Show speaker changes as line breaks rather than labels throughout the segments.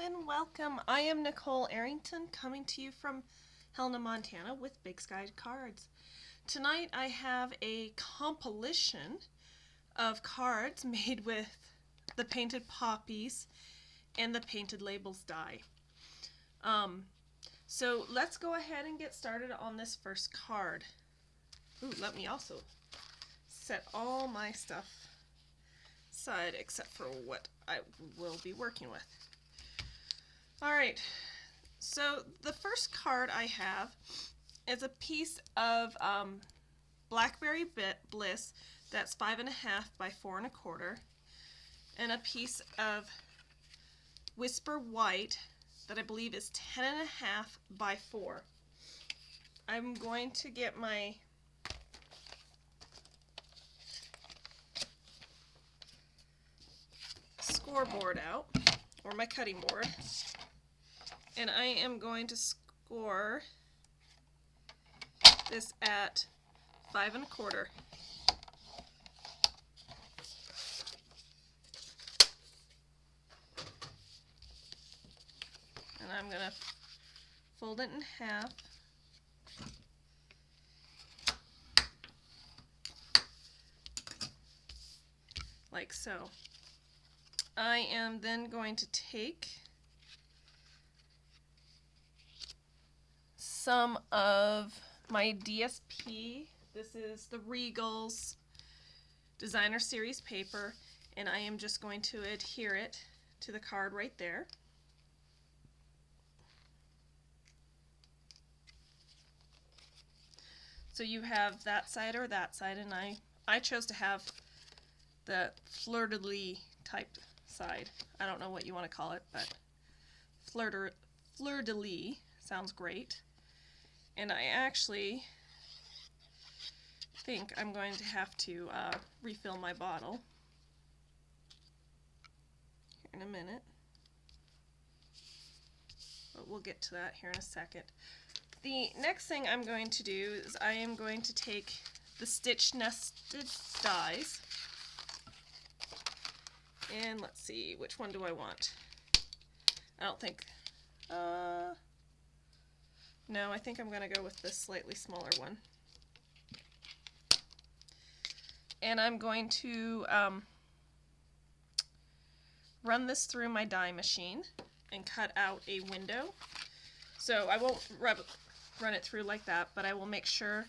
and welcome. I am Nicole Arrington coming to you from Helena, Montana with Big Sky Cards. Tonight I have a compilation of cards made with the painted poppies and the painted labels die. So let's go ahead and get started on this first card. Ooh, let me also set all my stuff aside except for what I will be working with. Alright, so the first card I have is a piece of Blackberry Bliss that's 5.5 by 4 1/4, and a piece of Whisper White that I believe is 10.5 by 4. I'm going to get my scoreboard out, or my cutting board, and I am going to score this at 5 1/4. And I'm going to fold it in half. Like so. I am then going to take some of my DSP. This is the Regal's Designer Series paper, and I am just going to adhere it to the card right there. So you have that side or that side, and I chose to have the fleur-de-lis type side. I don't know what you want to call it, but fleur-de-lis sounds great. And I actually think I'm going to have to refill my bottle here in a minute. But we'll get to that here in a second. The next thing I'm going to do is I am going to take the stitch nested dies, and let's see, which one do I want? I don't think, no, I think I'm going to go with this slightly smaller one. And I'm going to run this through my die machine and cut out a window. So I won't run it through like that, but I will make sure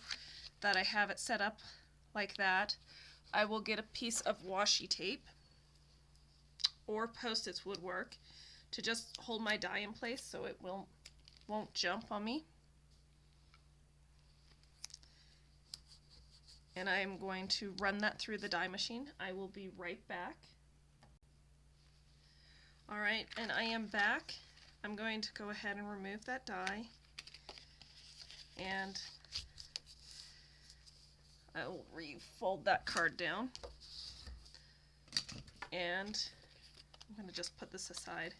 that I have it set up like that. I will get a piece of washi tape, or Post-its would work, to just hold my die in place so it won't jump on me. And I am going to run that through the die machine. I will be right back. Alright, and I am back. I'm going to go ahead and remove that die, and I will refold that card down, and I'm going to just put this aside.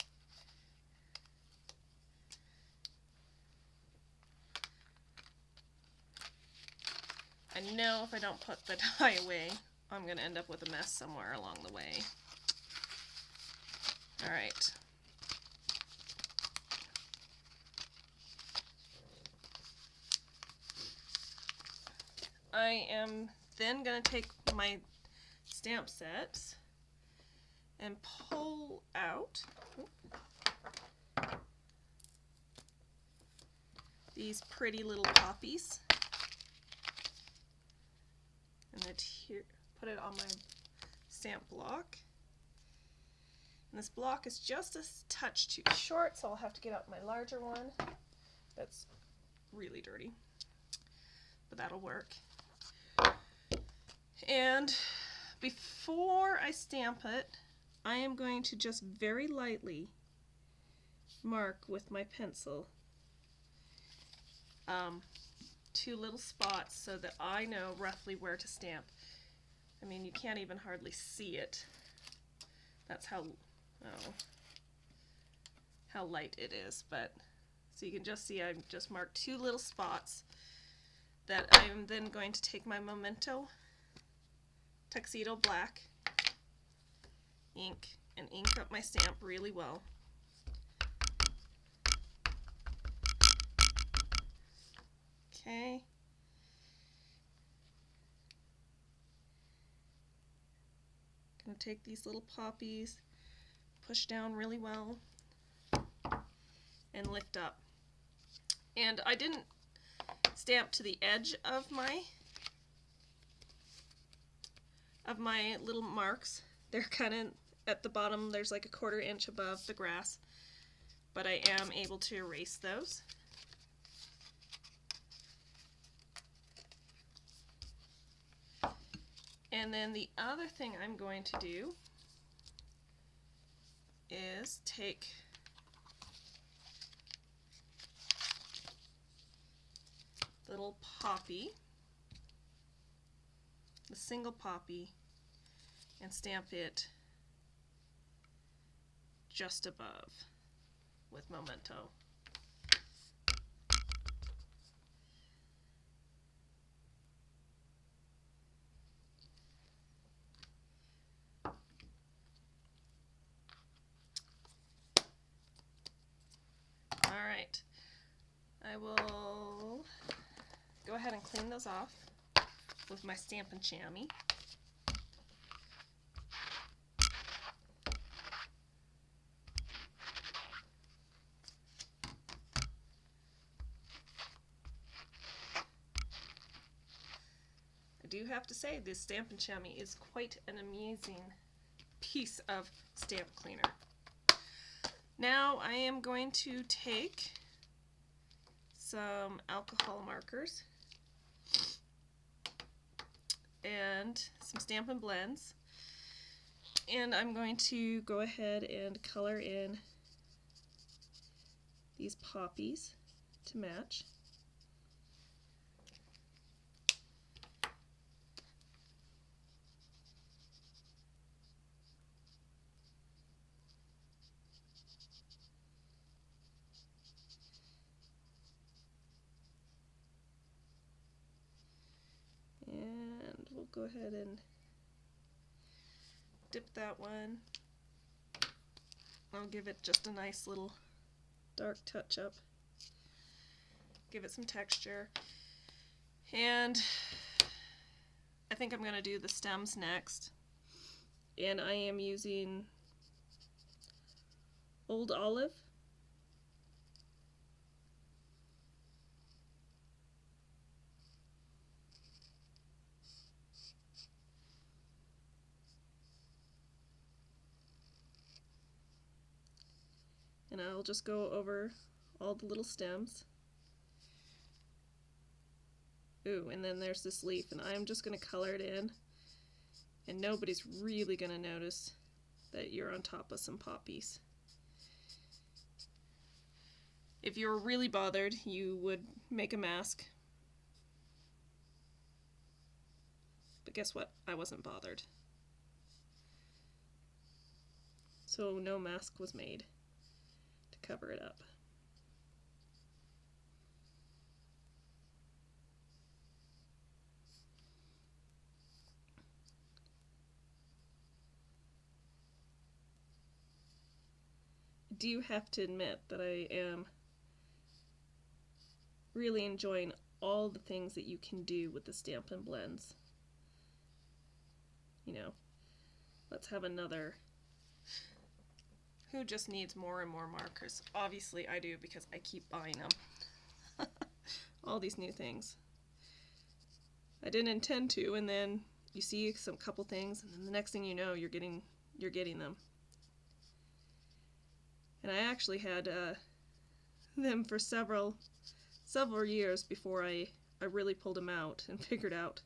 I know if I don't put the die away, I'm going to end up with a mess somewhere along the way. Alright. I am then going to take my stamp sets and pull out these pretty little poppies and put it on my stamp block. And this block is just a touch too short, so I'll have to get out my larger one. That's really dirty, but that'll work. And before I stamp it, I am going to just very lightly mark with my pencil 2 little spots so that I know roughly where to stamp. I mean, you can't even hardly see it. That's how light it is, but so you can just see I've just marked 2 little spots that I am then going to take my Memento Tuxedo black ink and ink up my stamp really well. Okay. Gonna take these little poppies, push down really well, and lift up. And I didn't stamp to the edge of my little marks. They're kind of at the bottom. There's like a 1/4 inch above the grass, but I am able to erase those. And then the other thing I'm going to do is take little poppy, the single poppy, and stamp it just above with Memento. Alright, I will go ahead and clean those off with my Stampin' chamois. I do have to say this Stampin' chamois is quite an amazing piece of stamp cleaner. Now I am going to take some alcohol markers and some Stampin' blends, and I'm going to go ahead and color in these poppies to match. And we'll go ahead and dip that one. I'll give it just a nice little dark touch up. Give it some texture. And I think I'm going to do the stems next. And I am using Old Olive. And I'll just go over all the little stems. Ooh, and then there's this leaf, and I'm just going to color it in, and nobody's really going to notice that you're on top of some poppies. If you were really bothered, you would make a mask. But guess what? I wasn't bothered. So no mask was made to cover it up. I do have to admit that I am really enjoying all the things that you can do with the Stampin' blends. You know, let's have another. Who just needs more and more markers? Obviously I do, because I keep buying them. All these new things. I didn't intend to, and then you see some couple things, and then the next thing you know, you're getting them. And I actually had them for several years before I really pulled them out and figured out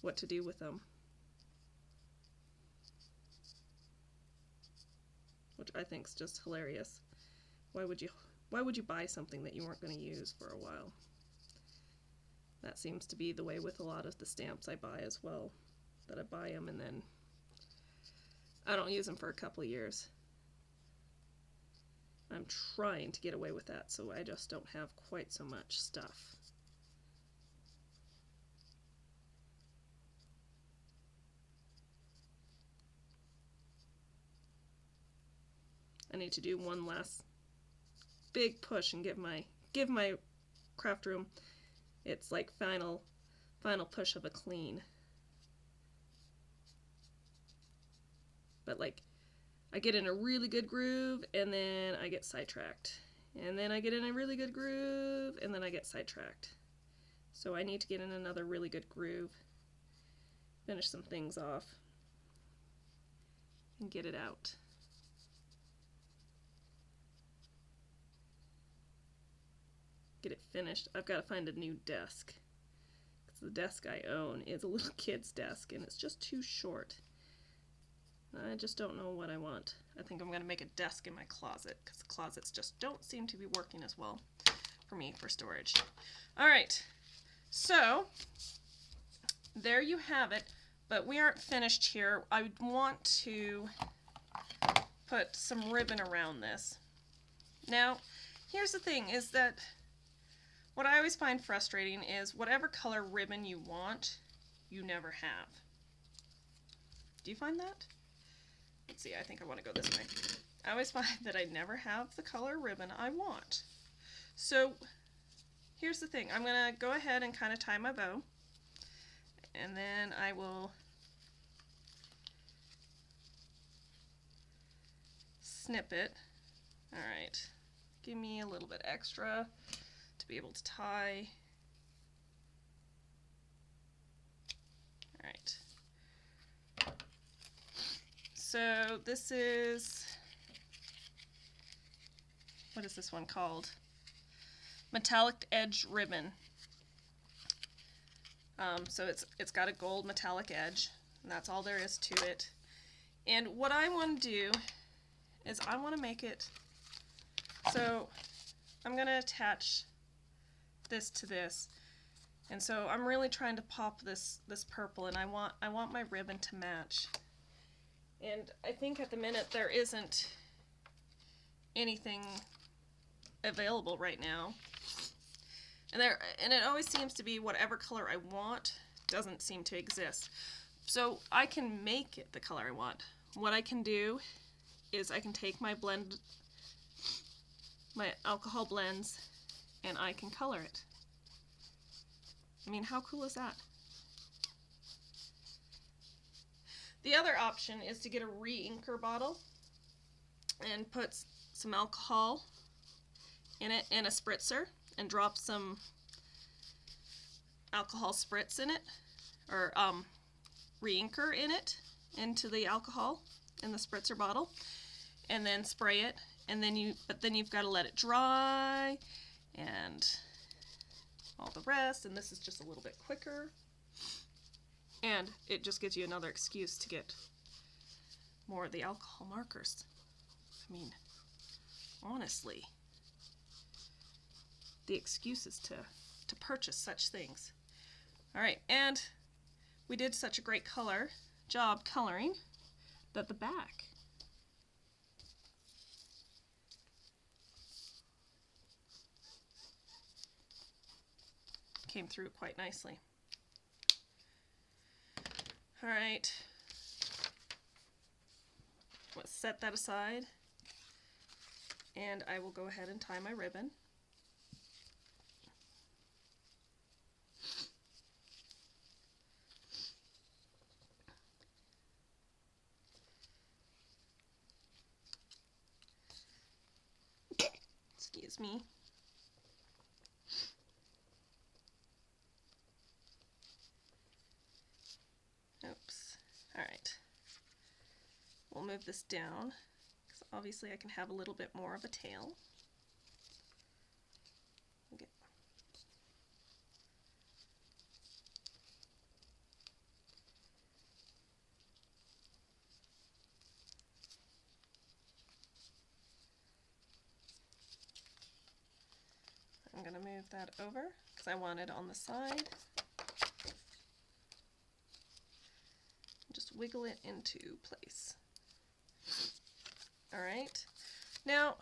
what to do with them. Which I think is just hilarious. Why would you buy something that you weren't going to use for a while? That seems to be the way with a lot of the stamps I buy as well. That I buy them and then I don't use them for a couple of years. I'm trying to get away with that so I just don't have quite so much stuff. I need to do one last big push and give my craft room It's like final push of a clean. But like, I get in a really good groove, and then I get sidetracked. And then I get in a really good groove, and then I get sidetracked. So I need to get in another really good groove, finish some things off, and get it out. Get it finished. I've got to find a new desk, because the desk I own is a little kid's desk, and it's just too short. I just don't know what I want. I think I'm going to make a desk in my closet, because the closets just don't seem to be working as well for me for storage. Alright, so there you have it, but we aren't finished here. I want to put some ribbon around this. Now, here's the thing, is that what I always find frustrating is whatever color ribbon you want, you never have. Do you find that? Let's see, I think I want to go this way. I always find that I never have the color ribbon I want. So here's the thing. I'm going to go ahead and kind of tie my bow. And then I will snip it. Alright, give me a little bit extra to be able to tie. Alright. So this is, what is this one called? Metallic edge ribbon. So it's got a gold metallic edge, and that's all there is to it. And what I want to do is I want to make it, so I'm going to attach this to this. And so I'm really trying to pop this purple, and I want my ribbon to match. And I think at the minute there isn't anything available right now. And it always seems to be whatever color I want doesn't seem to exist. So I can make it the color I want. What I can do is I can take my alcohol blends, and I can color it. I mean, how cool is that? The other option is to get a re-inker bottle and put some alcohol in it in a spritzer and drop some alcohol spritz in it, or re-inker in it into the alcohol in the spritzer bottle, and then spray it, and then you've got to let it dry and all the rest, and this is just a little bit quicker. And it just gives you another excuse to get more of the alcohol markers. I mean, honestly, the excuses to purchase such things. Alright, and we did such a great job coloring that the back came through quite nicely. Alright, let's set that aside, and I will go ahead and tie my ribbon. Excuse me. Oops. Alright. We'll move this down, because obviously I can have a little bit more of a tail. Okay. I'm going to move that over, because I want it on the side. Just wiggle it into place. Alright, now,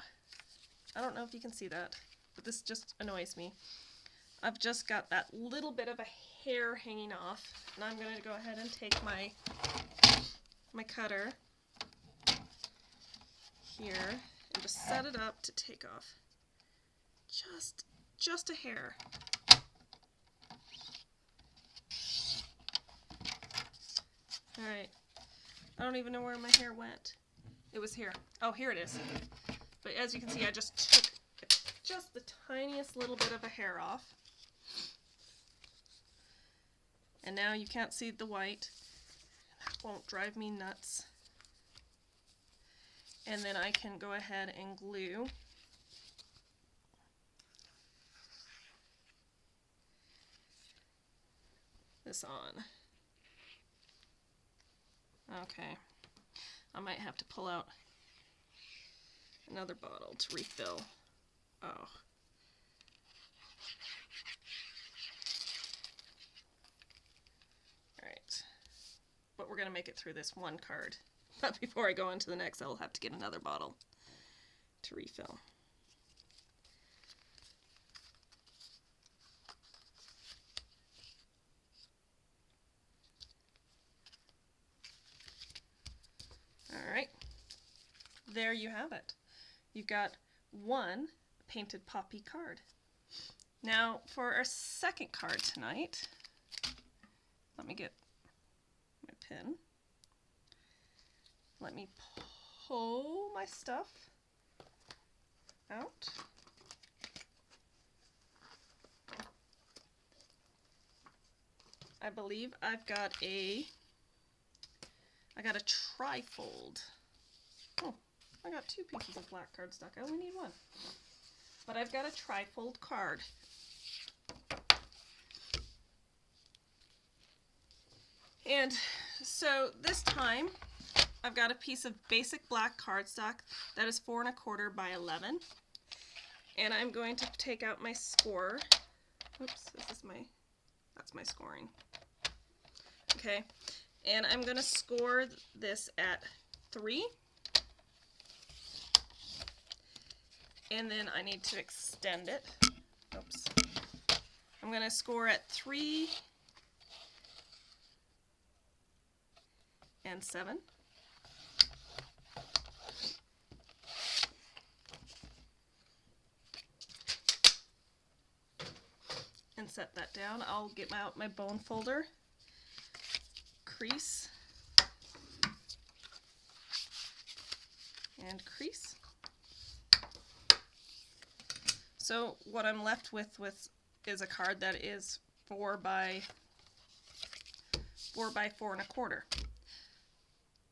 I don't know if you can see that, but this just annoys me. I've just got that little bit of a hair hanging off, and I'm going to go ahead and take my cutter here and just set it up to take off just a hair. Alright. I don't even know where my hair went. It was here. Oh, here it is. But as you can see, I just took just the tiniest little bit of a hair off. And now you can't see the white. That won't drive me nuts. And then I can go ahead and glue this on. Okay. I might have to pull out another bottle to refill. Oh. Alright. But we're going to make it through this one card. But before I go on to the next, I'll have to get another bottle to refill. Alright. There you have it. You've got one painted poppy card. Now for our second card tonight, let me get my pen. Let me pull my stuff out. I believe I got a trifold. Oh, I got two pieces of black cardstock. I only need one. But I've got a trifold card. And so this time I've got a piece of basic black cardstock that is 4 1/4 by 11. And I'm going to take out my score. Oops, that's my scoring. Okay. And I'm going to score this at 3. And then I need to extend it. Oops. I'm going to score at 3 and 7. And set that down. I'll get out my bone folder. Crease and crease. So what I'm left with is a card that is 4 by 4 1/4.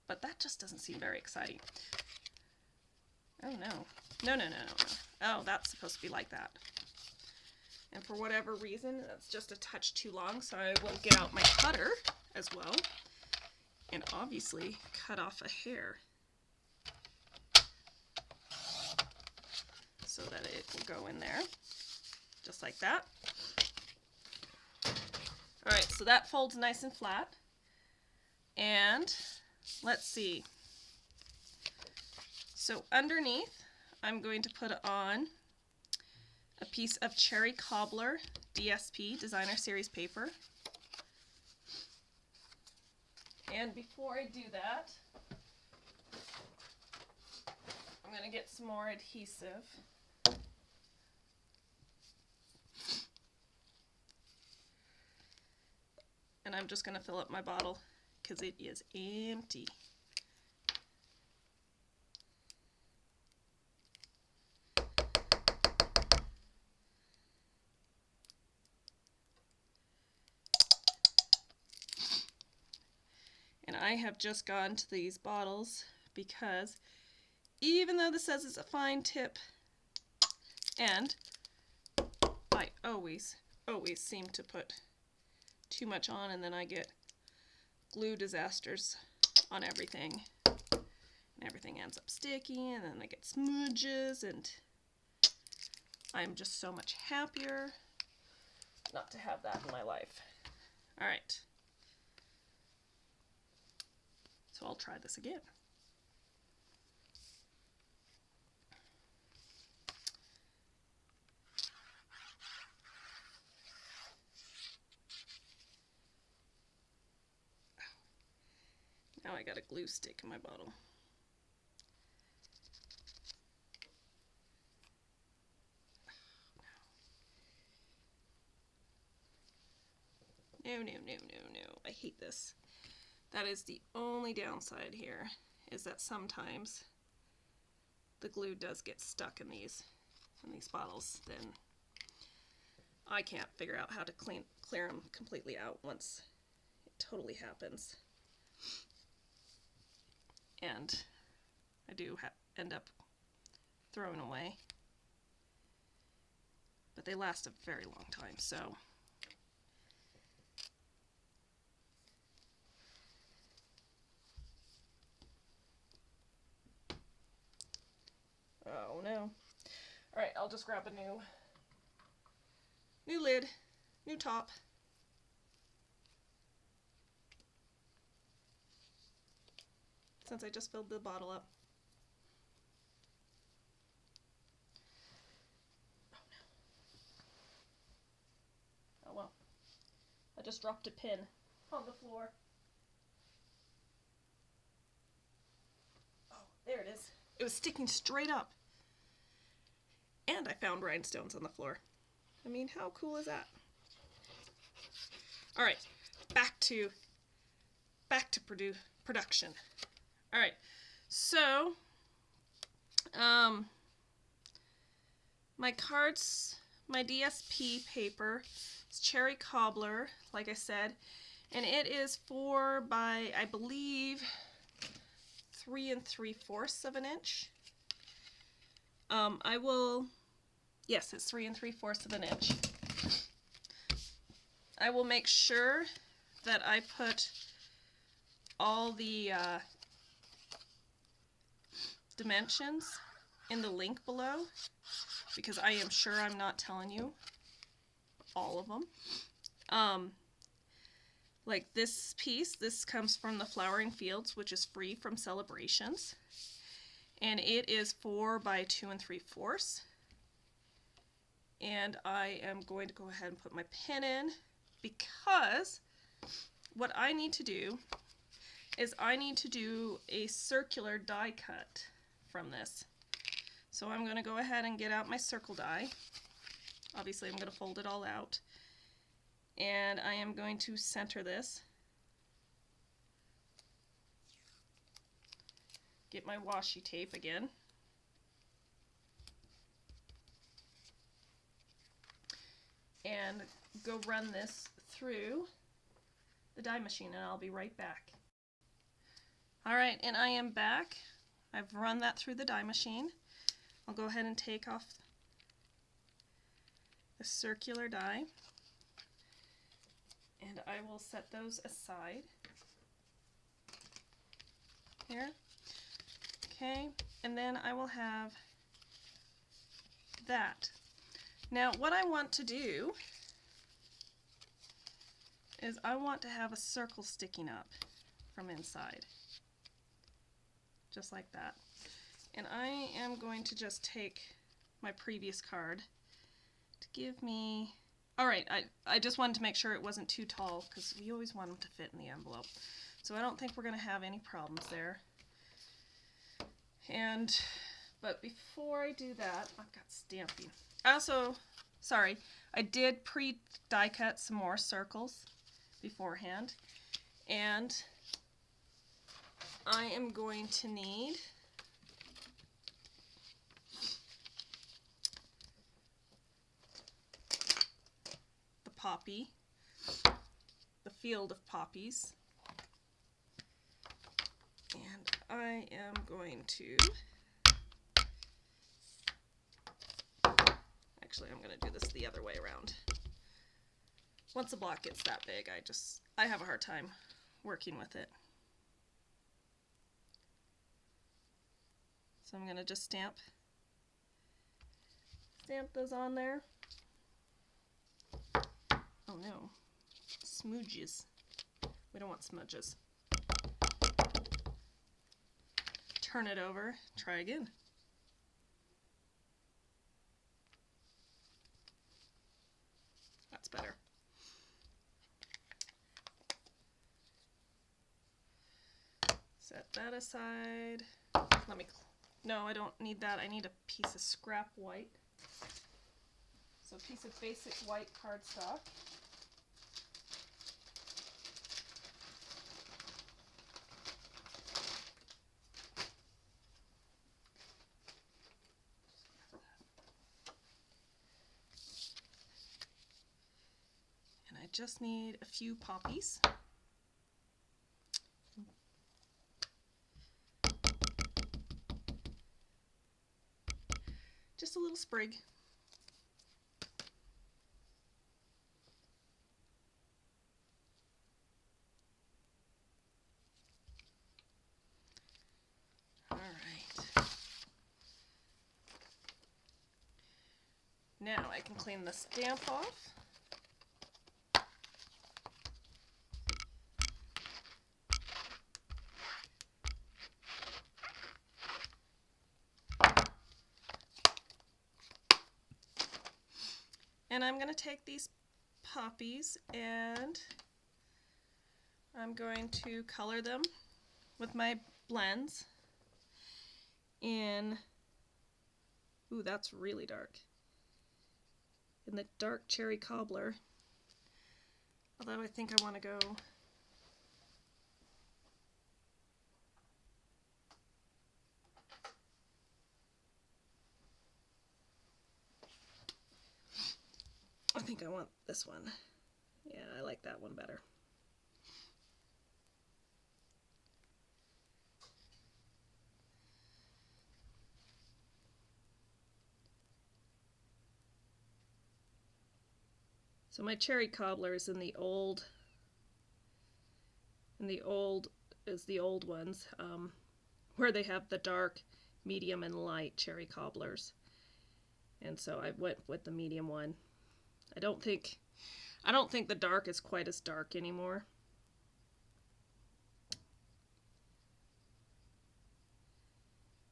But that just doesn't seem very exciting. Oh no. No. Oh, that's supposed to be like that. And for whatever reason, that's just a touch too long, so I will get out my cutter as well, and obviously cut off a hair so that it will go in there, just like that. Alright, so that folds nice and flat, and let's see. So underneath, I'm going to put on a piece of Cherry Cobbler DSP, Designer Series paper. And before I do that, I'm going to get some more adhesive. And I'm just going to fill up my bottle because it is empty. And I have just gone to these bottles because even though this says it's a fine tip, and I always seem to put too much on and then I get glue disasters on everything. And everything ends up sticky and then I get smudges, and I'm just so much happier not to have that in my life. Alright. So I'll try this again. Now I got a glue stick in my bottle. No. I hate this. That is the only downside here, is that sometimes the glue does get stuck in these bottles. Then I can't figure out how to clear them completely out once it totally happens. And I do end up throwing away. But they last a very long time, so. Oh no. Alright, I'll just grab a new lid, new top. Since I just filled the bottle up. Oh well. I just dropped a pin on the floor. Oh, there it is. It was sticking straight up. And I found rhinestones on the floor. I mean, how cool is that? All right, back to production. All right, so my cards, my DSP paper, it's cherry cobbler, like I said, and it is 4 by, I believe, 3 3/4 of an inch. Yes, it's 3 3/4 of an inch. I will make sure that I put all the dimensions in the link below, because I am sure I'm not telling you all of them. Like this piece, this comes from the Flowering Fields, which is free from Celebrations, and it is 4 by 2 3/4. And I am going to go ahead and put my pin in, because what I need to do is I need to do a circular die cut from this. So I'm going to go ahead and get out my circle die. Obviously I'm going to fold it all out. And I am going to center this. Get my washi tape again. And go run this through the die machine, and I'll be right back. Alright, and I am back. I've run that through the die machine. I'll go ahead and take off the circular die, and I will set those aside here. Okay, and then I will have that. Now what I want to do is I want to have a circle sticking up from inside, just like that. And I am going to just take my previous card to give me, alright, I just wanted to make sure it wasn't too tall, because we always want them to fit in the envelope. So I don't think we're going to have any problems there. But before I do that, I've got Stampin'. Also, sorry, I did pre-die cut some more circles beforehand, and I am going to need the poppy, the field of poppies, and I am going to, actually I'm going to do this the other way around. Once a block gets that big, I have a hard time working with it. So I'm going to just stamp those on there. Oh no, smooges. We don't want smudges. Turn it over, try again. That's better. Set that aside. No, I don't need that. I need a piece of scrap white. So a piece of basic white cardstock. just need a few poppies. Just a little sprig. All right. Now I can clean the stamp off. And I'm going to take these poppies and I'm going to color them with my blends in, ooh, that's really dark, in the dark cherry cobbler. Although I think I want to go I think I want this one. Yeah, I like that one better. So my cherry cobbler is in the old is the old ones, where they have the dark, medium, and light cherry cobblers. And so I went with the medium one. I don't think the dark is quite as dark anymore.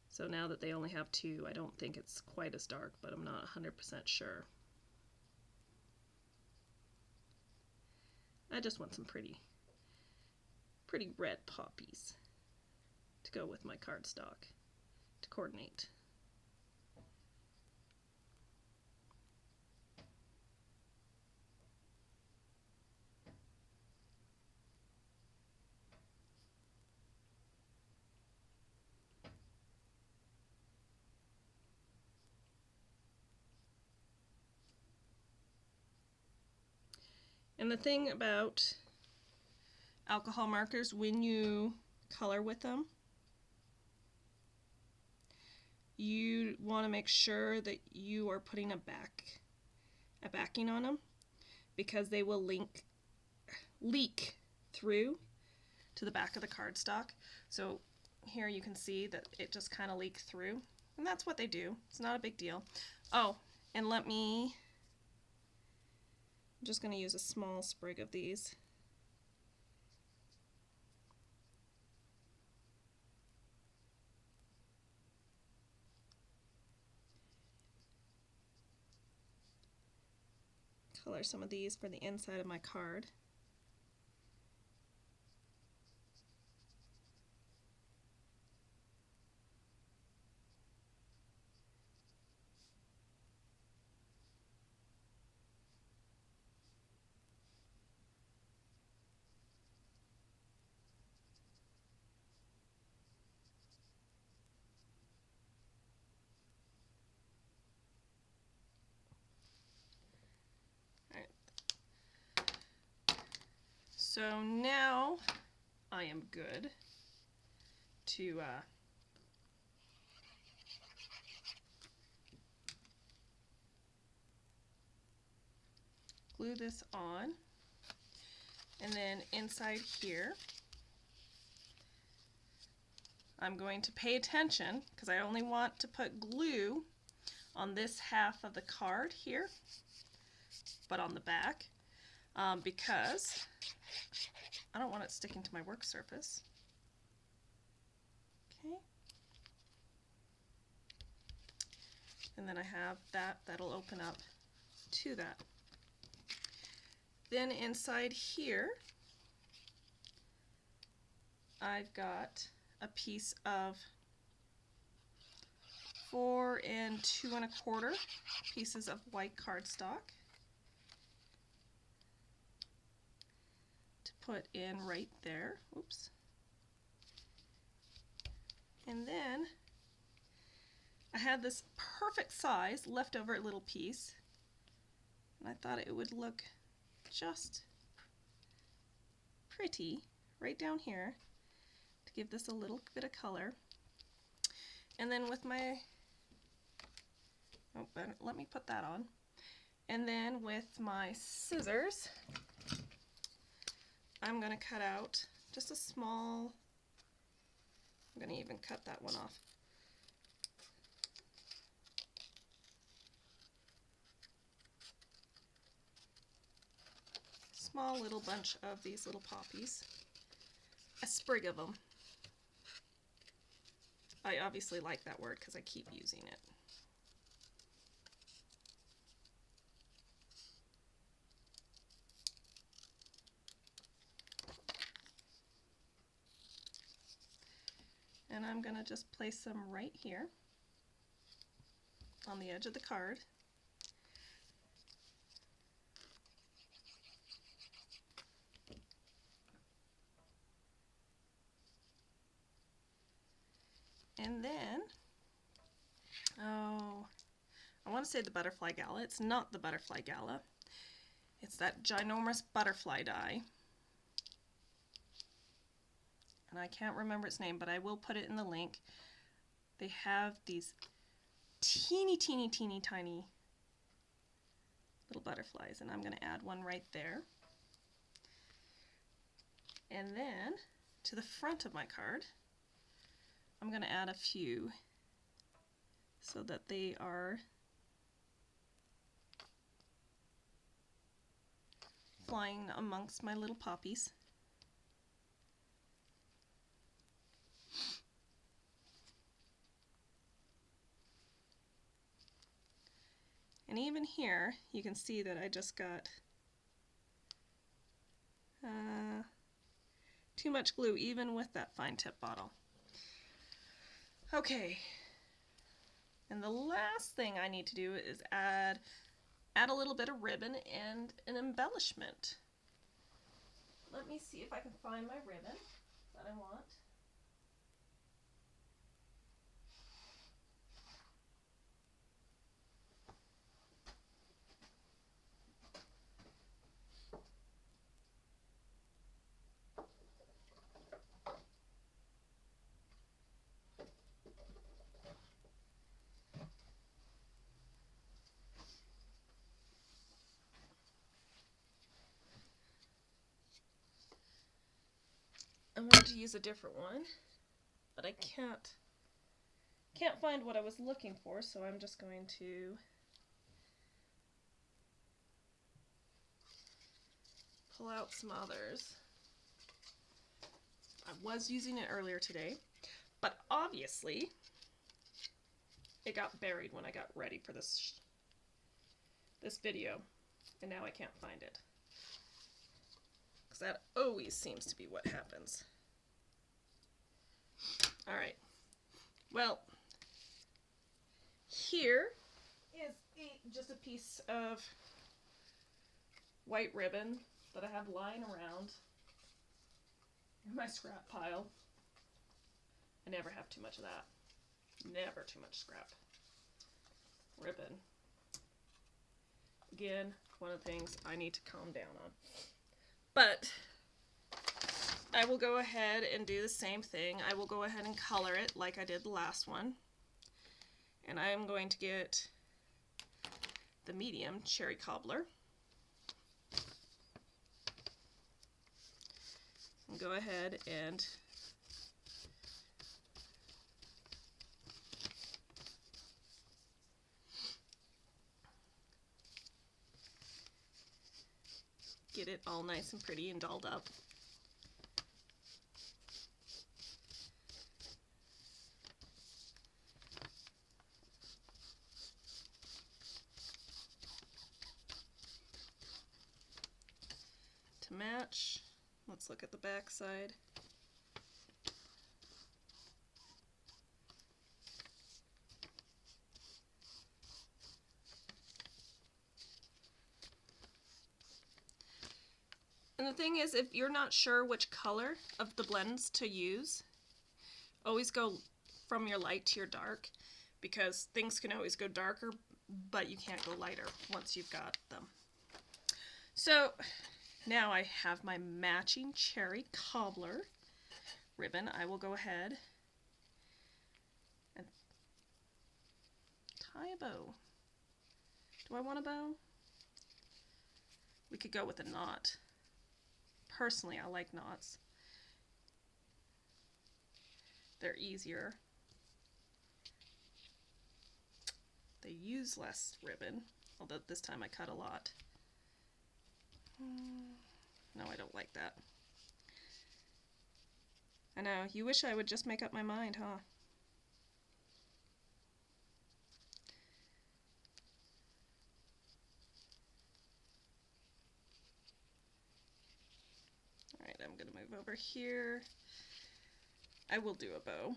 So now that they only have two, I don't think it's quite as dark, but I'm not 100% sure. I just want some pretty red poppies to go with my cardstock to coordinate. And the thing about alcohol markers, when you color with them, you want to make sure that you are putting a backing on them, because they will leak through to the back of the cardstock. So here you can see that it just kind of leaked through, and that's what they do. It's not a big deal. Oh, and I'm just going to use a small sprig of these. Color some of these for the inside of my card. So now I am good to glue this on, and then inside here I'm going to pay attention, because I only want to put glue on this half of the card here, but on the back, because I don't want it sticking to my work surface. Okay. And then I have that'll open up to that. Then inside here, I've got a piece of 4 2 1/4 pieces of white cardstock to put in right there. Oops. And then I had this perfect size leftover little piece, and I thought it would look just pretty right down here to give this a little bit of color. And then with my, oh, let me put that on. And then with my scissors, I'm going to cut out just a small, I'm going to even cut that one off. Small little bunch of these little poppies, a sprig of them. I obviously like that word because I keep using it. And I'm going to just place them right here on the edge of the card. And then, oh, I want to say the Butterfly Gala. It's not the Butterfly Gala. It's that ginormous butterfly die. And I can't remember its name, but I will put it in the link. They have these teeny, teeny, teeny, tiny little butterflies, and I'm going to add one right there. And then, to the front of my card, I'm going to add a few so that they are flying amongst my little poppies. And even here, you can see that I just got too much glue, even with that fine tip bottle. Okay, and the last thing I need to do is add a little bit of ribbon and an embellishment. Let me see if I can find my ribbon that I want. I wanted to use a different one, but I can't find what I was looking for, so I'm just going to pull out some others. I was using it earlier today, but obviously it got buried when I got ready for this video, and now I can't find it. Because that always seems to be what happens. Alright, well, here is just a piece of white ribbon that I have lying around in my scrap pile. I never have too much of that. Never too much scrap ribbon. Again, one of the things I need to calm down on. But I will go ahead and do the same thing. I will go ahead and color it like I did the last one. And I am going to get the medium cherry cobbler. And go ahead and get it all nice and pretty and dolled up. To match, let's look at the back side. And the thing is, if you're not sure which color of the blends to use, always go from your light to your dark, because things can always go darker, but you can't go lighter once you've got them. So Now I have my matching cherry cobbler ribbon. I will go ahead and tie a bow. Do I want a bow? We could go with a knot. Personally, I like knots. They're easier. They use less ribbon, although this time I cut a lot. No, I don't like that. I know, you wish I would just make up my mind, huh? Alright, I'm going to move over here. I will do a bow.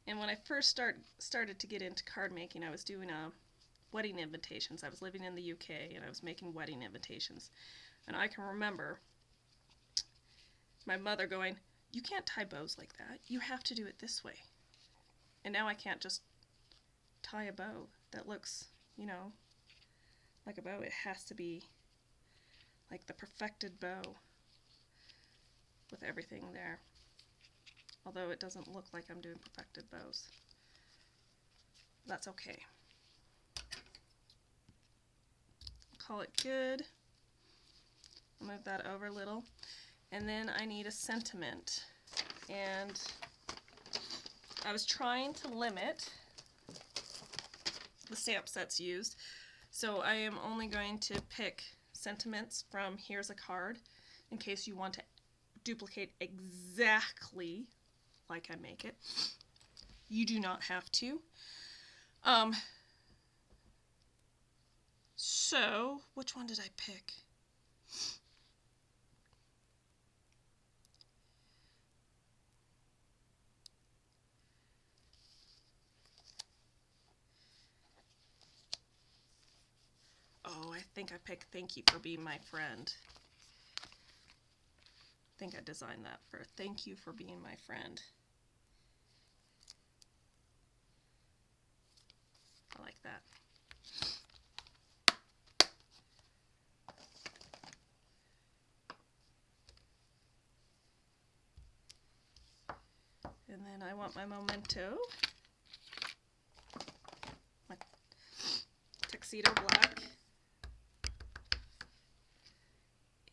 And when I first started to get into card making, I was doing wedding invitations. I was living in the UK and I was making wedding invitations. And I can remember my mother going, "You can't tie bows like that. You have to do it this way." And now I can't just tie a bow that looks, you know, like a bow. It has to be like the perfected bow with everything there. Although it doesn't look like I'm doing perfected bows. That's okay. Call it good. I'll move that over a little. And then I need a sentiment. And I was trying to limit the stamp sets used. So I am only going to pick sentiments from Here's a Card in case you want to duplicate exactly like I make it. You do not have to. So, which one did I pick? Oh, I think I picked Thank You for Being My Friend. I think I designed that for Thank You for Being My Friend. I like that. And then I want my Memento, my Tuxedo black,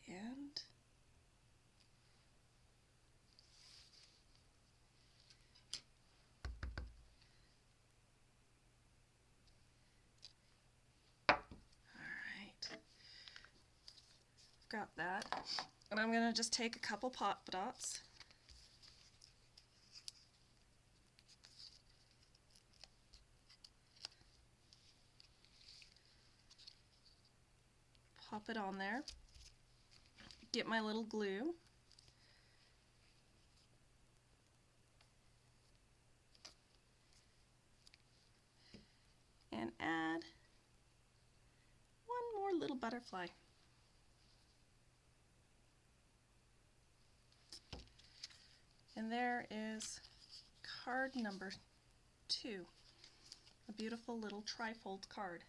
and got that. And I'm going to just take a couple pop dots. Pop it on there. Get my little glue. And add one more little butterfly. And there is card number 2, a beautiful little trifold card.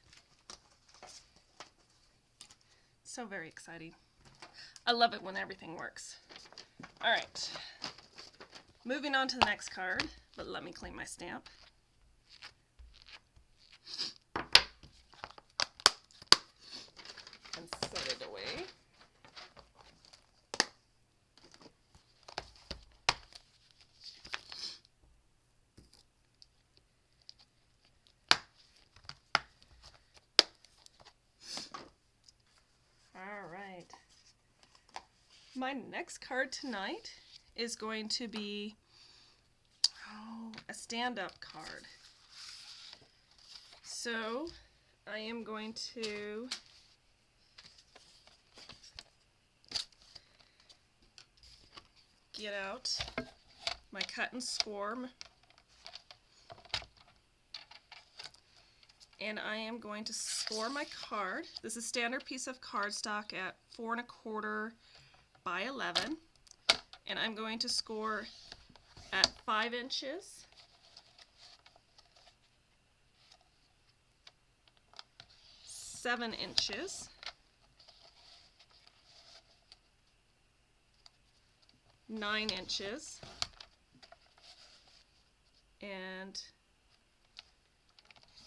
So very exciting. I love it when everything works. All right, moving on to the next card, but let me clean my stamp. And set it away. My next card tonight is going to be a stand-up card. So I am going to get out my cut and score, and I am going to score my card. This is a standard piece of cardstock at 4 1/4 by 11, and I'm going to score at 5 inches. Seven inches, 9 inches, and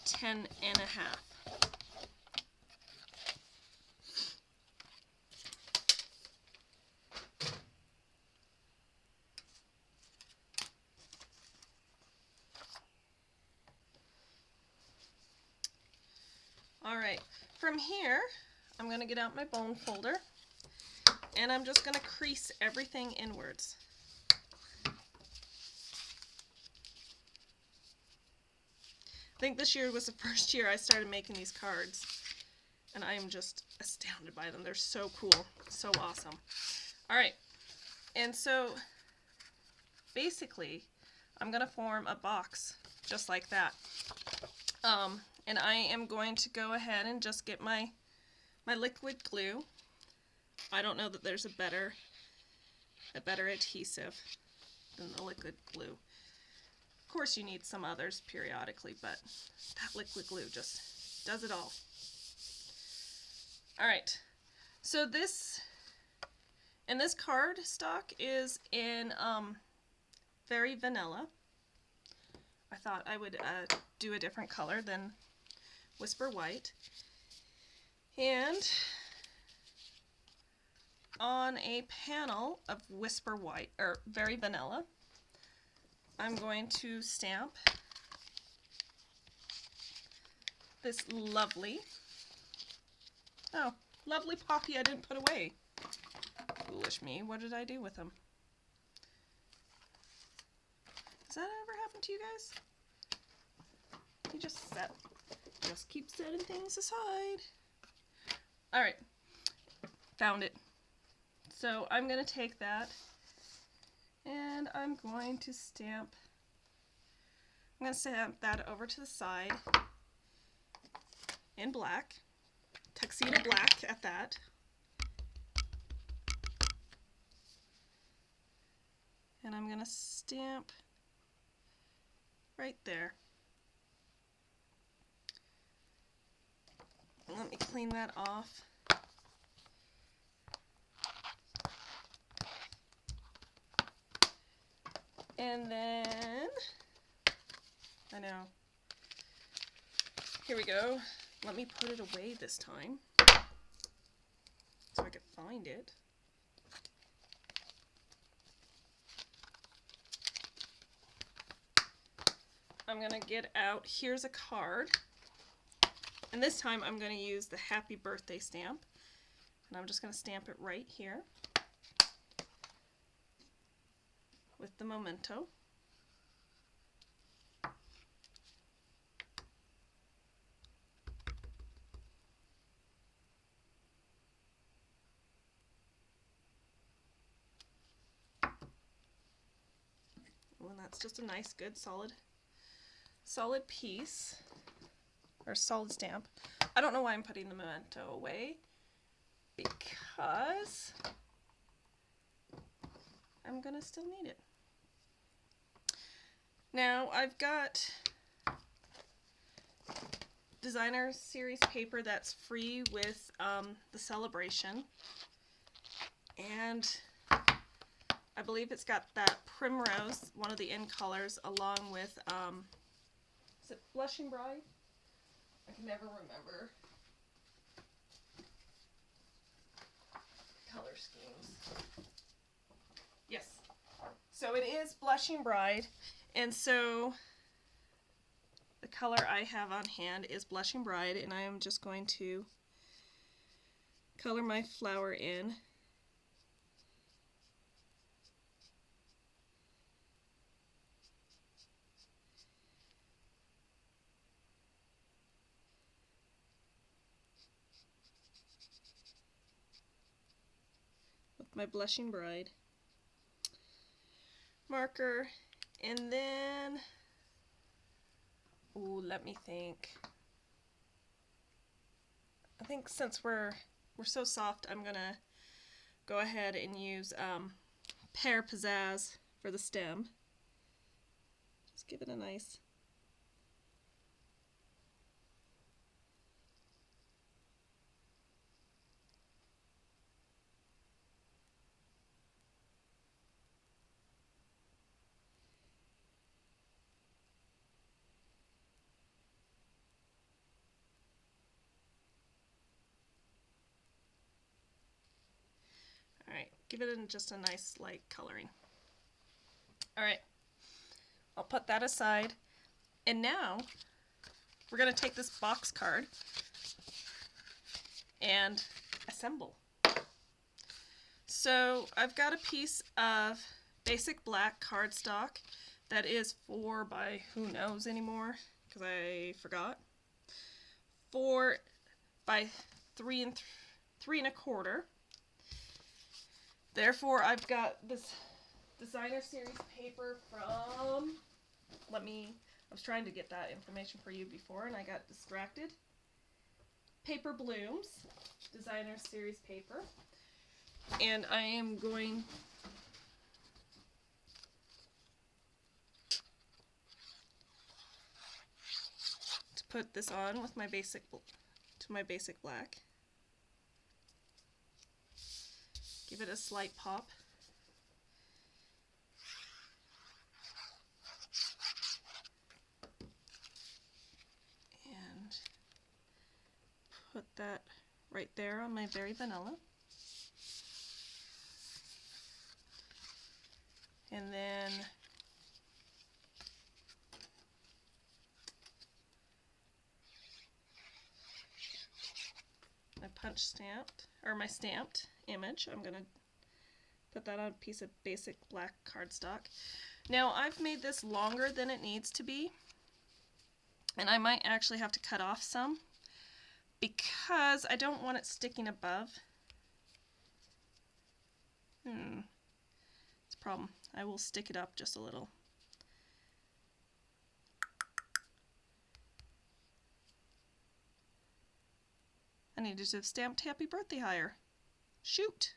10 and a half. All right, from here, I'm going to get out my bone folder, and I'm just going to crease everything inwards. I think this year was the first year I started making these cards, and I am just astounded by them. They're so cool, so awesome. All right, and so basically, I'm going to form a box just like that. And I am going to go ahead and just get my liquid glue. I don't know that there's a better adhesive than the liquid glue. Of course you need some others periodically, but that liquid glue just does it all. Alright, so this cardstock is in very vanilla. I thought I would do a different color than Whisper White. And on a panel of Whisper White, or Very Vanilla, I'm going to stamp this lovely poppy I didn't put away. Foolish me, what did I do with them? Does that ever happen to you guys? You just keep setting things aside. Alright, found it. So I'm going to take that and I'm going to stamp that over to the side in black, tuxedo black at that. And I'm going to stamp right there. Let me clean that off. And then, I know, here we go. Let me put it away this time so I can find it. I'm gonna get out, here's a card, and this time I'm gonna use the happy birthday stamp, and I'm just gonna stamp it right here with the Memento. And that's just a nice, good, solid piece, or solid stamp. I don't know why I'm putting the Memento away, because I'm gonna still need it. Now I've got designer series paper that's free with the celebration, and I believe it's got that primrose, one of the in colors, along with is it Blushing Bride? I can never remember color schemes. Yes, so it is Blushing Bride, and so the color I have on hand is Blushing Bride, and I am just going to color my flower in. With my Blushing Bride marker, and then, ooh, let me think. I think since we're so soft, I'm gonna go ahead and use Pear Pizzazz for the stem. Just give it a nice. Alright, give it just a nice light coloring. Alright, I'll put that aside. And now we're going to take this box card and assemble. So I've got a piece of basic black cardstock that is 4 by who knows anymore because I forgot. 4 by 3 3¼ Therefore, I've got this designer series paper from, I was trying to get that information for you before and I got distracted. Paper Blooms, designer series paper. And I am going to put this on with my basic black. Give it a slight pop. And put that right there on my Very Vanilla. And then my my stamped image. I'm going to put that on a piece of basic black cardstock. Now I've made this longer than it needs to be, and I might actually have to cut off some because I don't want it sticking above. It's a problem. I will stick it up just a little. I needed to have stamped Happy Birthday higher. Shoot!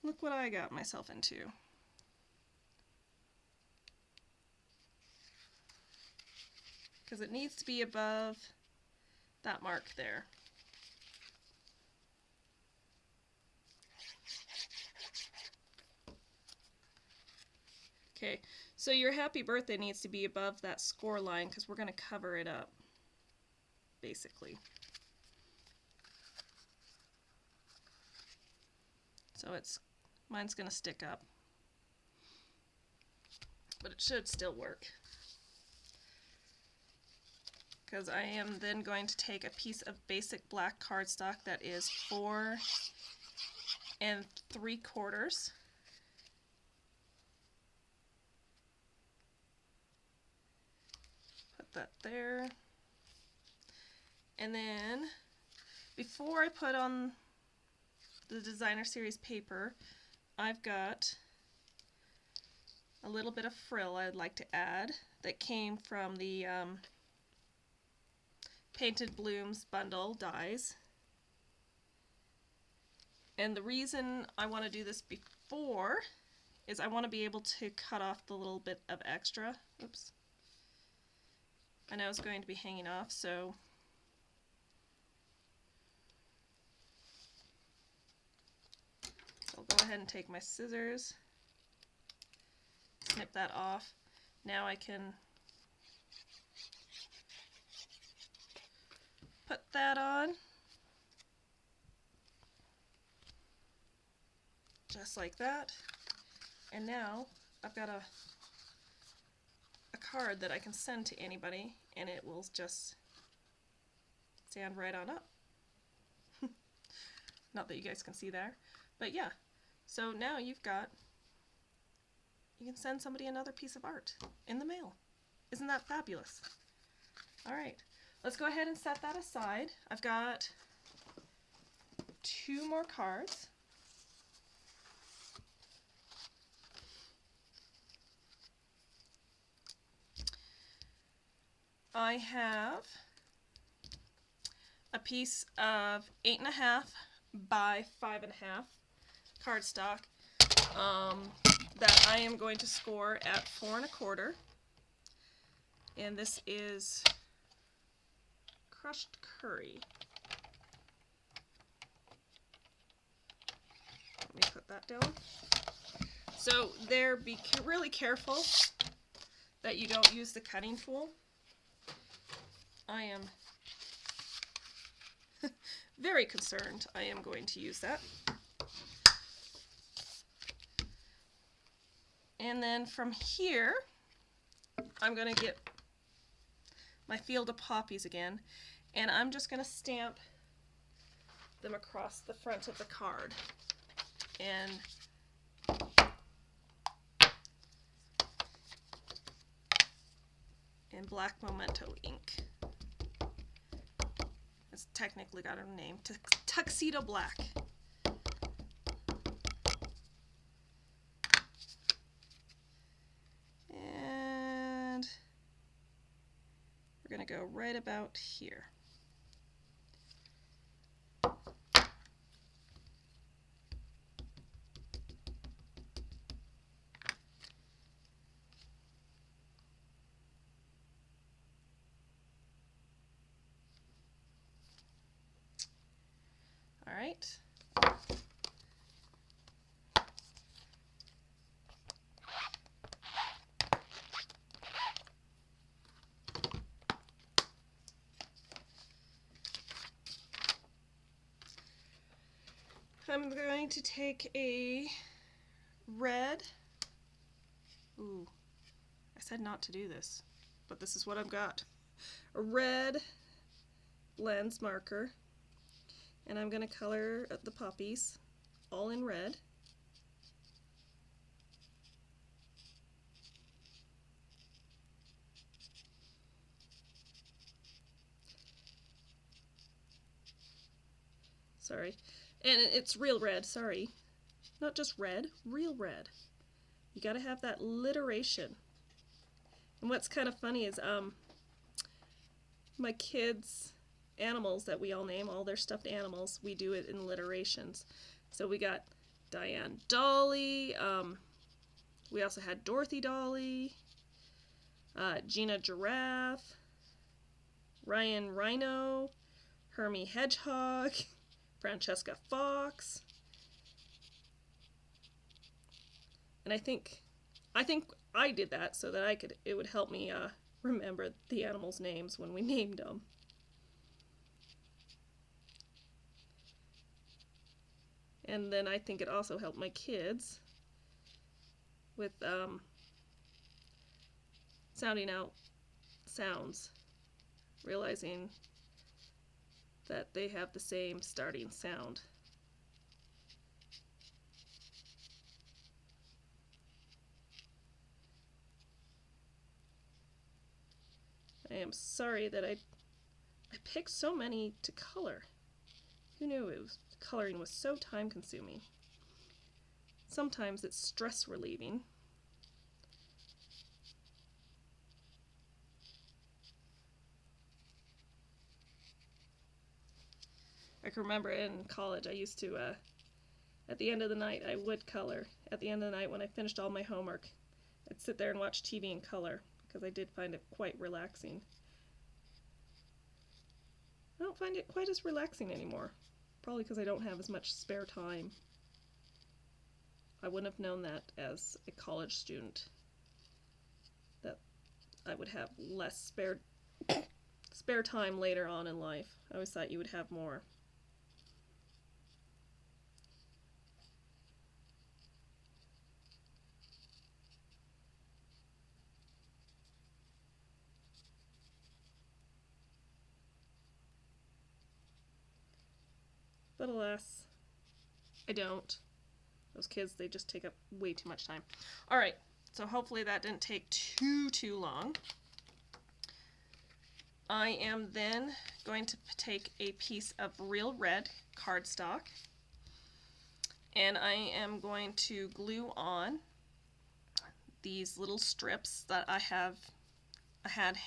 Look what I got myself into. Because it needs to be above that mark there. Okay, so your happy birthday needs to be above that score line because we're going to cover it up, basically. So mine's going to stick up, but it should still work. Because I am then going to take a piece of basic black cardstock that is 4 3/4. Put that there. And then, before I put on the designer series paper, I've got a little bit of frill I'd like to add that came from the Painted Blooms bundle dies. And the reason I want to do this before is I want to be able to cut off the little bit of extra. Oops. I know it's going to be hanging off, so I'll go ahead and take my scissors, snip that off. Now I can put that on, just like that. And now I've got a card that I can send to anybody, and it will just stand right on up. Not that you guys can see there, but yeah. So now you can send somebody another piece of art in the mail. Isn't that fabulous? All right, let's go ahead and set that aside. I've got 2 more cards. I have a piece of 8.5 by 5.5 cardstock that I am going to score at 4 1/4. And this is crushed curry. Let me put that down. So there, be really careful that you don't use the cutting tool. I am very concerned I am going to use that. And then from here, I'm going to get my field of poppies again, and I'm just going to stamp them across the front of the card. And in black Memento ink. It's technically got a name, Tuxedo Black. And we're going to go right about here. All right. I'm going to take a red. Ooh, I said not to do this, but this is what I've got. A red lens marker, and I'm going to color the poppies all in red. Sorry. And it's real red, sorry. Not just red, real red. You gotta have that alliteration. And what's kind of funny is my kids' animals that we all name, all their stuffed animals, we do it in alliterations. So we got Diane Dolly, we also had Dorothy Dolly, Gina Giraffe, Ryan Rhino, Hermie Hedgehog, Francesca Fox, and I think I did that so that it would help me remember the animals' names when we named them. And then I think it also helped my kids with sounding out sounds, realizing that they have the same starting sound. I am sorry that I picked so many to color. Who knew coloring was so time consuming? Sometimes it's stress relieving. I can remember in college I used to, at the end of the night, I would color. At the end of the night when I finished all my homework, I'd sit there and watch TV and color, because I did find it quite relaxing. I don't find it quite as relaxing anymore, probably because I don't have as much spare time. I wouldn't have known that as a college student, that I would have less spare time later on in life. I always thought you would have more. But alas, I don't. Those kids, they just take up way too much time. Alright, so hopefully that didn't take too long. I am then going to take a piece of real red cardstock, and I am going to glue on these little strips that I had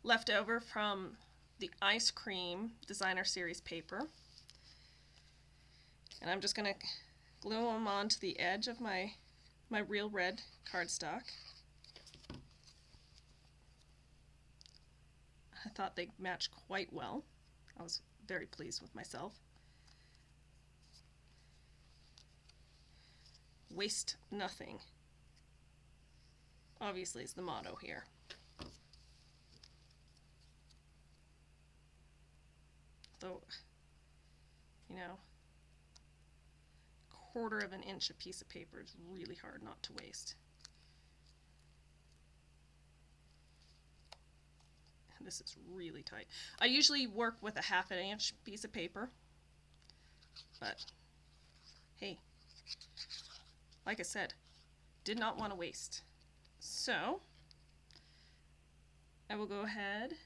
left over from the Ice Cream Designer Series paper. And I'm just going to glue them onto the edge of my real red cardstock. I thought they matched quite well. I was very pleased with myself. Waste nothing, obviously, is the motto here. Though, you know, 1/4 of an inch a piece of paper is really hard not to waste. And this is really tight. I usually work with a 1/2 inch piece of paper, but hey, like I said, did not want to waste. So I will go ahead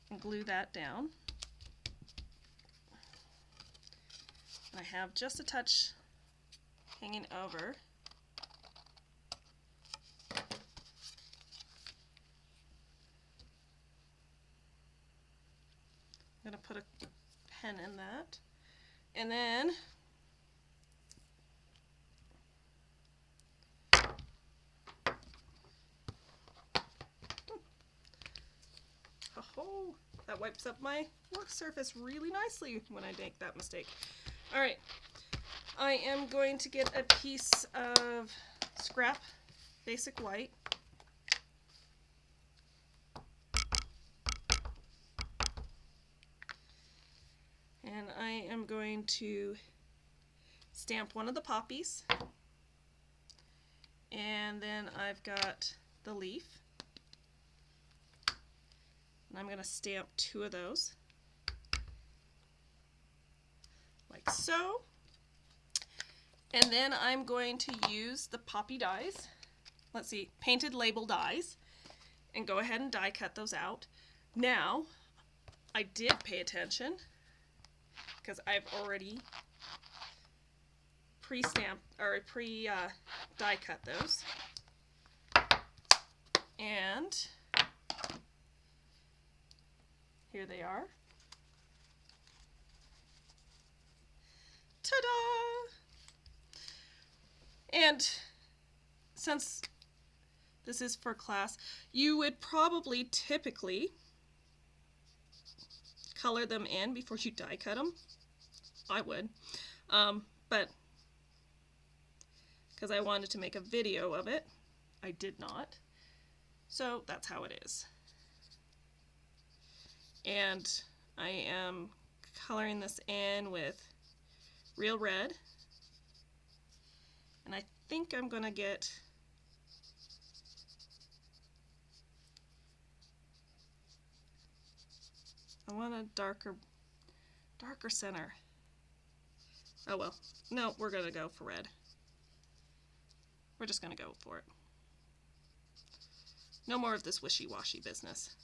and glue that down. I have just a touch hanging over. I'm going to put a pen in that. And then oh, that wipes up my work surface really nicely when I make that mistake. Alright, I am going to get a piece of scrap basic white. And I am going to stamp one of the poppies. And then I've got the leaf. And I'm going to stamp 2 of those, like so. And then I'm going to use the poppy dies, let's see, painted label dies, and go ahead and die cut those out. Now, I did pay attention, because I've already pre-stamped, or die cut those. And here they are. Ta-da! And since this is for class, you would probably typically color them in before you die cut them. I would. But because I wanted to make a video of it, I did not. So that's how it is. And I am coloring this in with real red. And I think I'm going to get I want a darker center. Oh well. No, we're going to go for red. We're just going to go for it. No more of this wishy-washy business.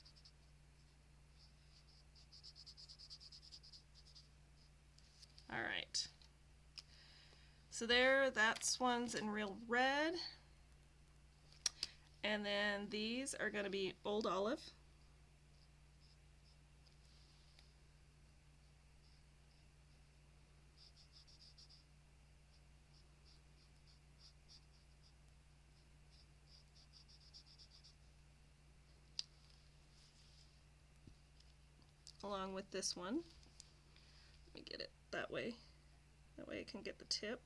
Alright. So there, that's one's in real red. And then these are going to be Old Olive. Along with this one. Let me get it that way. That way I can get the tip.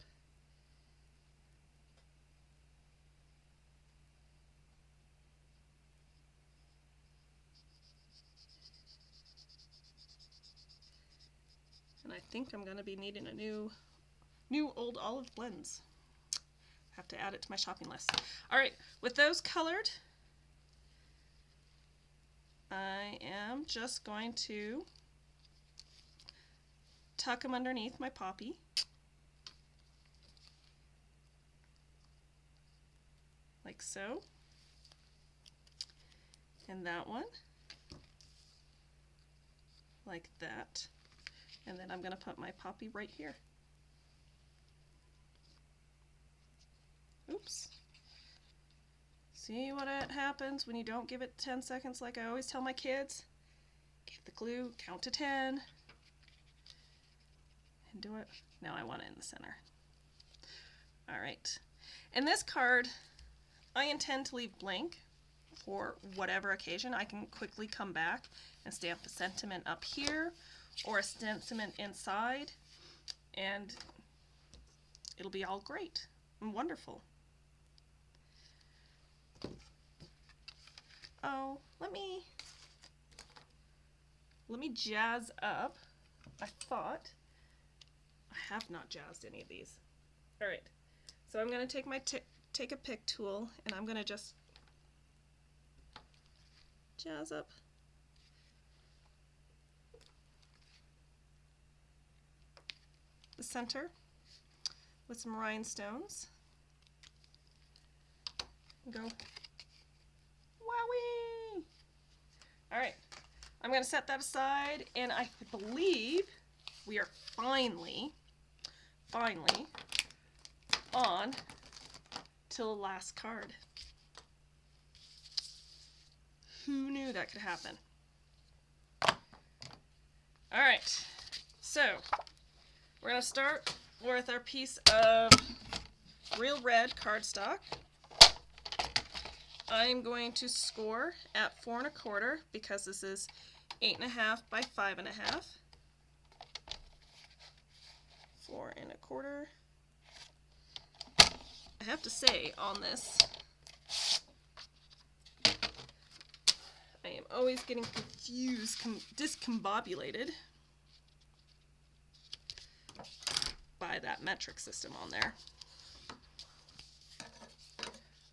And I think I'm going to be needing a new Old Olive blends. Have to add it to my shopping list. Alright, with those colored, I am just going to tuck them underneath my poppy. Like so. And that one. Like that. And then I'm going to put my poppy right here. Oops. See what happens when you don't give it 10 seconds like I always tell my kids? Give the glue, count to 10, can do it. No, I want it in the center. All right. And this card, I intend to leave blank for whatever occasion. I can quickly come back and stamp a sentiment up here or a sentiment inside, and it'll be all great and wonderful. Oh, let me jazz up. I thought I have not jazzed any of these. All right, so I'm going to take my take a pick tool, and I'm going to just jazz up the center with some rhinestones. Go. Wowee! All right, I'm going to set that aside, and I believe we are finally on to the last card. Who knew that could happen? All right, so we're going to start with our piece of real red cardstock. I'm going to score at 4 1/4 because this is 8 1/2 by 5 1/2. 4 1/4. I have to say on this, I am always getting confused, discombobulated by that metric system on there.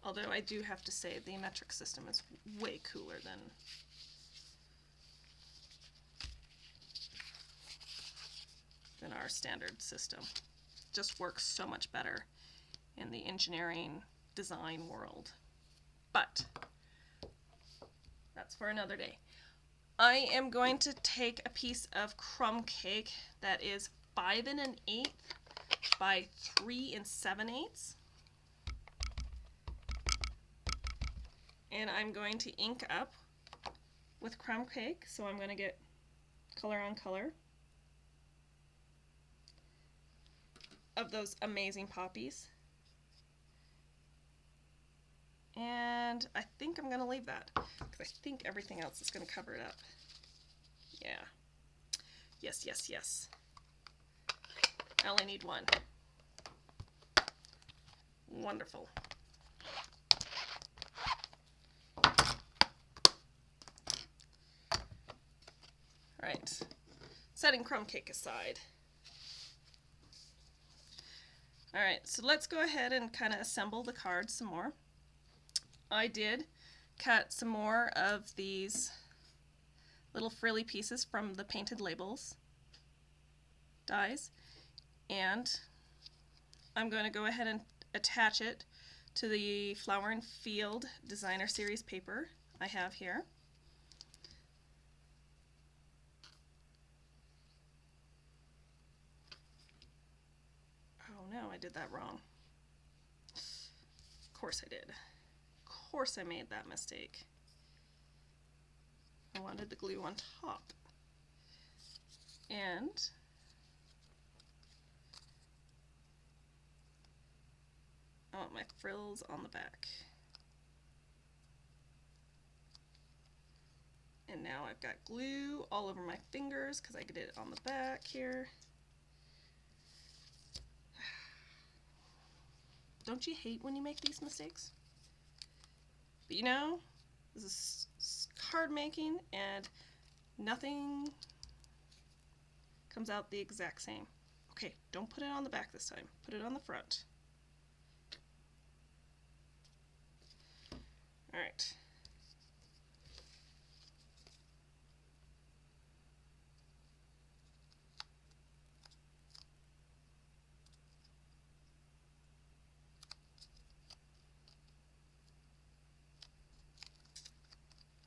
Although I do have to say the metric system is way cooler than our standard system. Just works so much better in the engineering design world. But that's for another day. I am going to take a piece of crumb cake that is 5 1/8 by 3 7/8. And I'm going to ink up with crumb cake, so I'm going to get color on color of those amazing poppies. And I think I'm going to leave that because I think everything else is going to cover it up. Yeah. Yes, yes, yes. I only need one. Wonderful. Right, setting crumb cake aside. All right, so let's go ahead and kind of assemble the cards some more. I did cut some more of these little frilly pieces from the painted labels dies, and I'm going to go ahead and attach it to the Flower and Field Designer Series paper I have here. Oh no, I did that wrong. Of course I did. Of course I made that mistake. I wanted the glue on top. And I want my frills on the back. And now I've got glue all over my fingers because I did it on the back here. Don't you hate when you make these mistakes? But you know, this is card making and nothing comes out the exact same. Okay, don't put it on the back this time. Put it on the front. All right.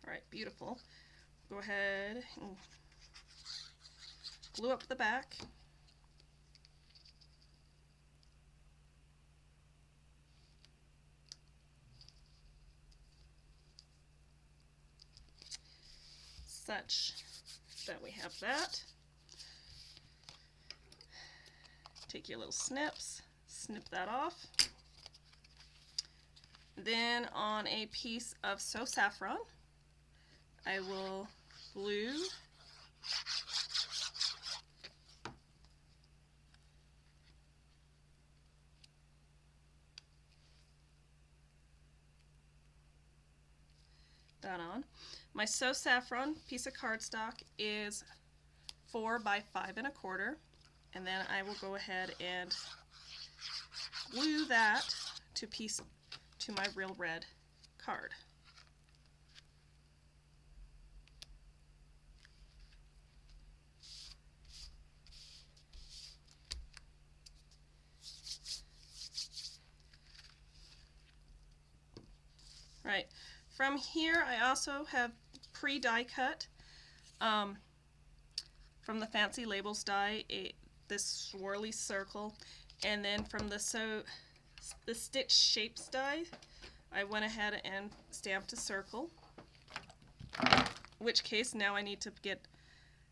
All right, beautiful. Go ahead and glue up the back. Such that we have that. Take your little snips, snip that off. Then on a piece of So Saffron, I will glue that on. My So Saffron piece of cardstock is 4 by 5 1/4, and then I will go ahead and glue that to my Real Red card. Right. From here, I also have pre-die cut from the Fancy Labels die this swirly circle, and then from the Stitch Shapes die, I went ahead and stamped a circle. In which case, now I need to get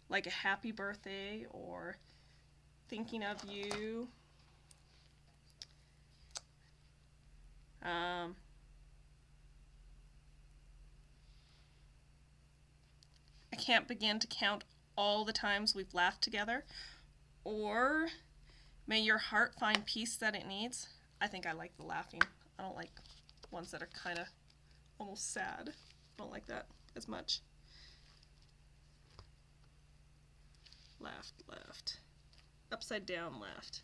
like a happy birthday or thinking of you. I can't begin to count all the times we've laughed together, or may your heart find peace that it needs. I think I like the laughing. I don't like ones that are kind of almost sad. I don't like that as much. Laughed, laughed. Upside down laughed.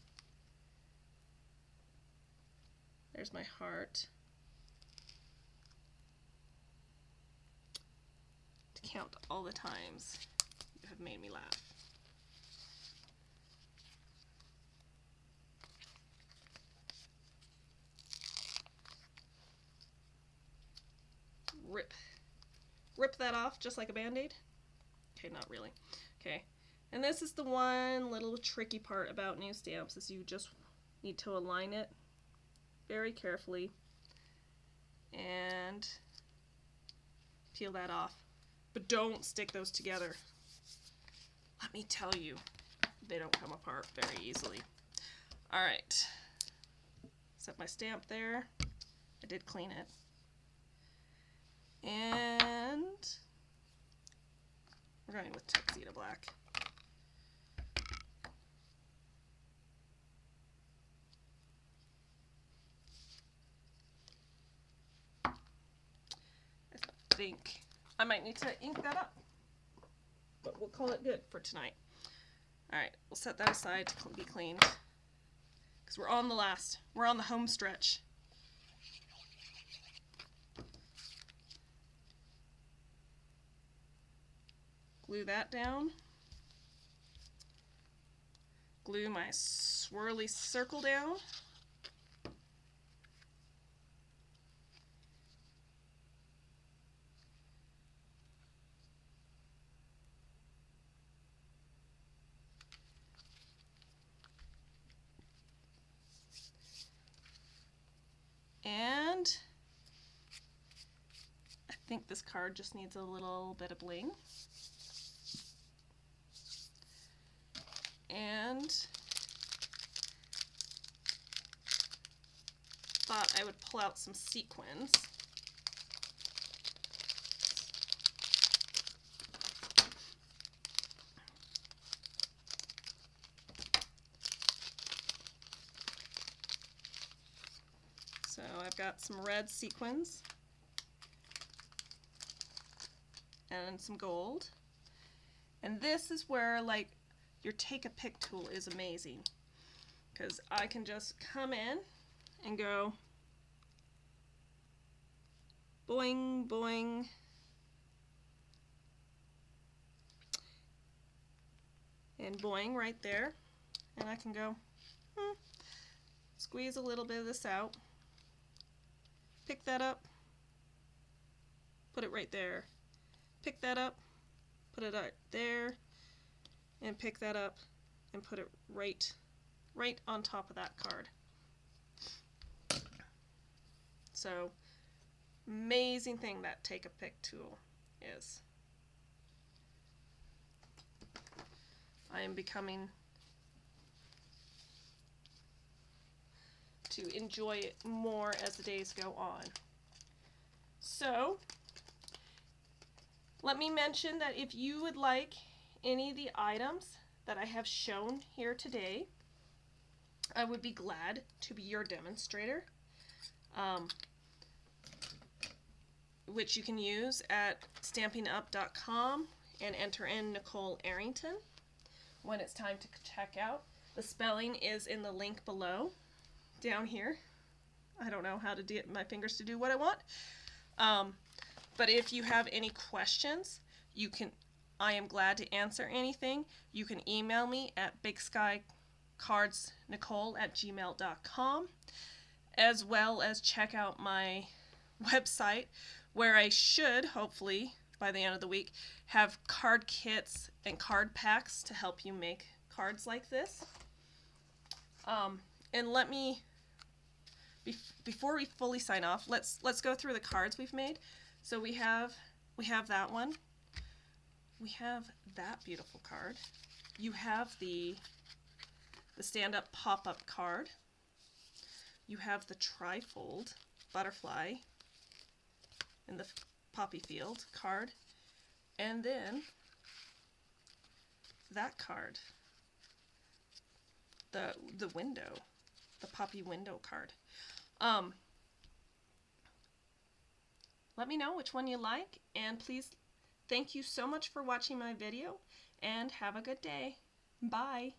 There's my heart. To count all the times you have made me laugh. Rip that off just like a band-aid. Okay, not really. Okay, and this is the one little tricky part about new stamps, is you just need to align it very carefully and peel that off. But don't stick those together. Let me tell you, they don't come apart very easily. Alright, set my stamp there. I did clean it. And we're going with Tuxedo Black. I think I might need to ink that up, but we'll call it good for tonight. Alright, we'll set that aside to be cleaned, because we're on the home stretch. Glue that down. Glue my swirly circle down. And I think this card just needs a little bit of bling. And thought I would pull out some sequins. So I've got some red sequins and some gold. And this is where, like, your take-a-pick tool is amazing, because I can just come in and go boing, boing, and boing right there, and I can go squeeze a little bit of this out, pick that up, put it right there, pick that up, put it right there, and pick that up and put it right on top of that card. So, amazing thing that take-a-pick tool is. I am becoming to enjoy it more as the days go on. So, let me mention that if you would like any of the items that I have shown here today, I would be glad to be your demonstrator, which you can use at stampingup.com and enter in Nicole Arrington when it's time to check out. The spelling is in the link below, down here. I don't know how to get my fingers to do what I want. But if you have any questions, I am glad to answer anything. You can email me at bigskycardsnicole@gmail.com, as well as check out my website, where I should, hopefully, by the end of the week, have card kits and card packs to help you make cards like this. And let me, before we fully sign off, let's go through the cards we've made. So we have that one. We have that beautiful card. You have the stand-up pop-up card. You have the trifold butterfly in the poppy field card. And then that card, the window, the poppy window card. Let me know which one you like, and please thank you so much for watching my video, and have a good day. Bye.